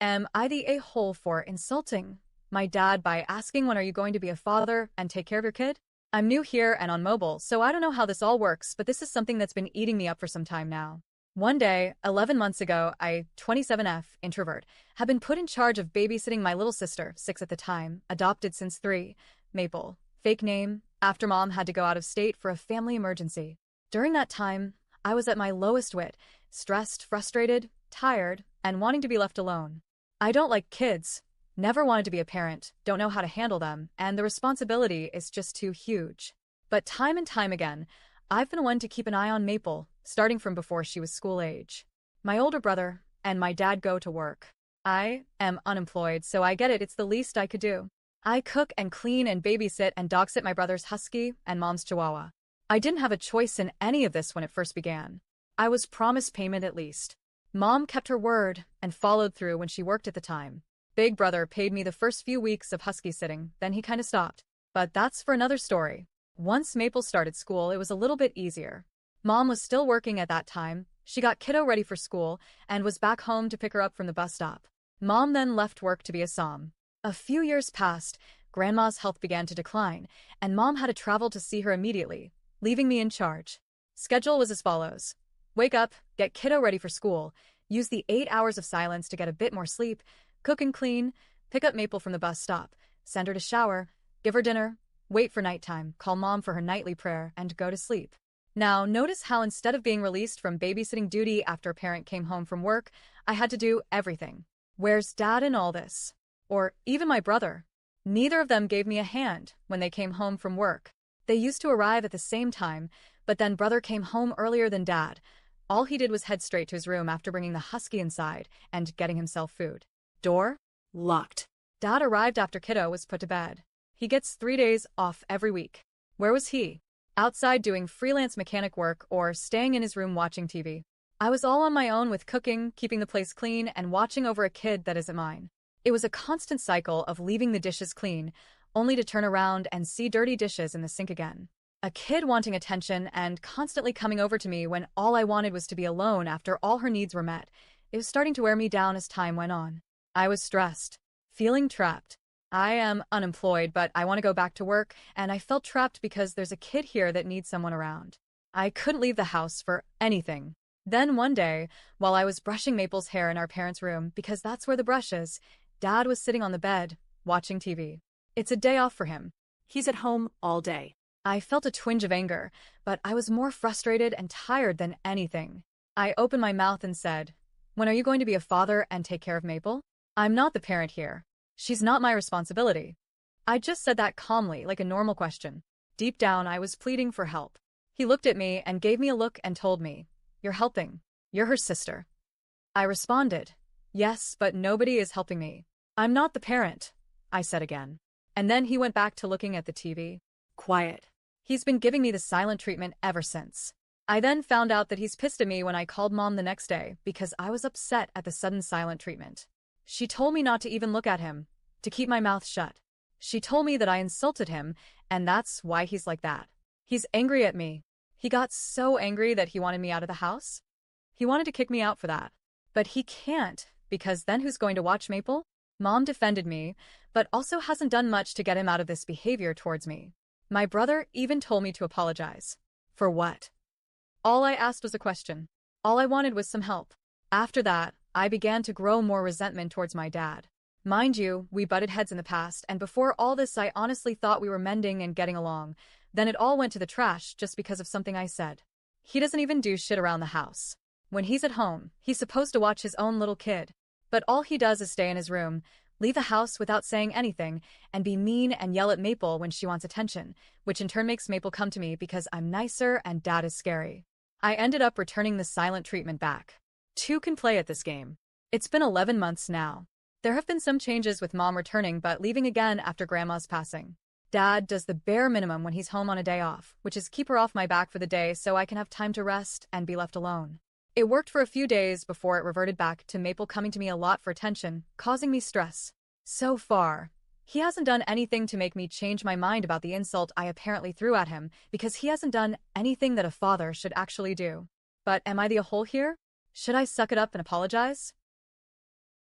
Am I the a-hole for insulting my dad by asking when are you going to be a father and take care of your kid? I'm new here and on mobile, so I don't know how this all works, but this is something that's been eating me up for some time now. One day, 11 months ago, I, 27F, introvert, had been put in charge of babysitting my little sister, 6 at the time, adopted since 3, Maple, fake name, after mom had to go out of state for a family emergency. During that time, I was at my lowest wit, stressed, frustrated, tired, and wanting to be left alone. I don't like kids, never wanted to be a parent, don't know how to handle them, and the responsibility is just too huge. But time and time again, I've been one to keep an eye on Maple, starting from before she was school age. My older brother and my dad go to work. I am unemployed, so I get it, it's the least I could do. I cook and clean and babysit and dog sit my brother's husky and mom's chihuahua. I didn't have a choice in any of this when it first began. I was promised payment at least. Mom kept her word and followed through when she worked at the time. Big brother paid me the first few weeks of husky sitting, then he kinda stopped. But that's for another story. Once Maple started school, it was a little bit easier. Mom was still working at that time. She got kiddo ready for school and was back home to pick her up from the bus stop. Mom then left work to be a som. A few years passed, Grandma's health began to decline, and Mom had to travel to see her immediately, leaving me in charge. Schedule was as follows. Wake up, get kiddo ready for school, use the 8 hours of silence to get a bit more sleep, cook and clean, pick up Maple from the bus stop, send her to shower, give her dinner, wait for nighttime, call Mom for her nightly prayer, and go to sleep. Now, notice how instead of being released from babysitting duty after a parent came home from work, I had to do everything. Where's Dad in all this? Or even my brother? Neither of them gave me a hand when they came home from work. They used to arrive at the same time, but then brother came home earlier than Dad. All he did was head straight to his room after bringing the husky inside and getting himself food. Door? Locked. Dad arrived after kiddo was put to bed. He gets 3 days off every week. Where was he? Outside doing freelance mechanic work or staying in his room watching TV. I was all on my own with cooking, keeping the place clean, and watching over a kid that isn't mine. It was a constant cycle of leaving the dishes clean, only to turn around and see dirty dishes in the sink again. A kid wanting attention and constantly coming over to me when all I wanted was to be alone after all her needs were met. It was starting to wear me down as time went on. I was stressed, feeling trapped. I am unemployed, but I want to go back to work, and I felt trapped because there's a kid here that needs someone around. I couldn't leave the house for anything. Then one day, while I was brushing Maple's hair in our parents' room, because that's where the brush is, Dad was sitting on the bed, watching TV. It's a day off for him. He's at home all day. I felt a twinge of anger, but I was more frustrated and tired than anything. I opened my mouth and said, "When are you going to be a father and take care of Maple? I'm not the parent here. She's not my responsibility." I just said that calmly, like a normal question. Deep down, I was pleading for help. He looked at me and gave me a look and told me, "You're helping. You're her sister." I responded, "Yes, but nobody is helping me. I'm not the parent," I said again. And then he went back to looking at the TV. Quiet. He's been giving me the silent treatment ever since. I then found out that he's pissed at me when I called Mom the next day because I was upset at the sudden silent treatment. She told me not to even look at him, to keep my mouth shut. She told me that I insulted him, and that's why he's like that. He's angry at me. He got so angry that he wanted me out of the house. He wanted to kick me out for that. But he can't, because then who's going to watch Maple? Mom defended me, but also hasn't done much to get him out of this behavior towards me. My brother even told me to apologize. For what? All I asked was a question. All I wanted was some help. After that, I began to grow more resentment towards my dad. Mind you, we butted heads in the past, and before all this I honestly thought we were mending and getting along. Then it all went to the trash just because of something I said. He doesn't even do shit around the house. When he's at home, he's supposed to watch his own little kid. But all he does is stay in his room, leave the house without saying anything, and be mean and yell at Maple when she wants attention, which in turn makes Maple come to me because I'm nicer and Dad is scary. I ended up returning the silent treatment back. Two can play at this game. It's been 11 months now. There have been some changes with Mom returning but leaving again after Grandma's passing. Dad does the bare minimum when he's home on a day off, which is keep her off my back for the day so I can have time to rest and be left alone. It worked for a few days before it reverted back to Maple coming to me a lot for attention, causing me stress. So far, he hasn't done anything to make me change my mind about the insult I apparently threw at him because he hasn't done anything that a father should actually do. But am I the a-hole here? Should I suck it up and apologize?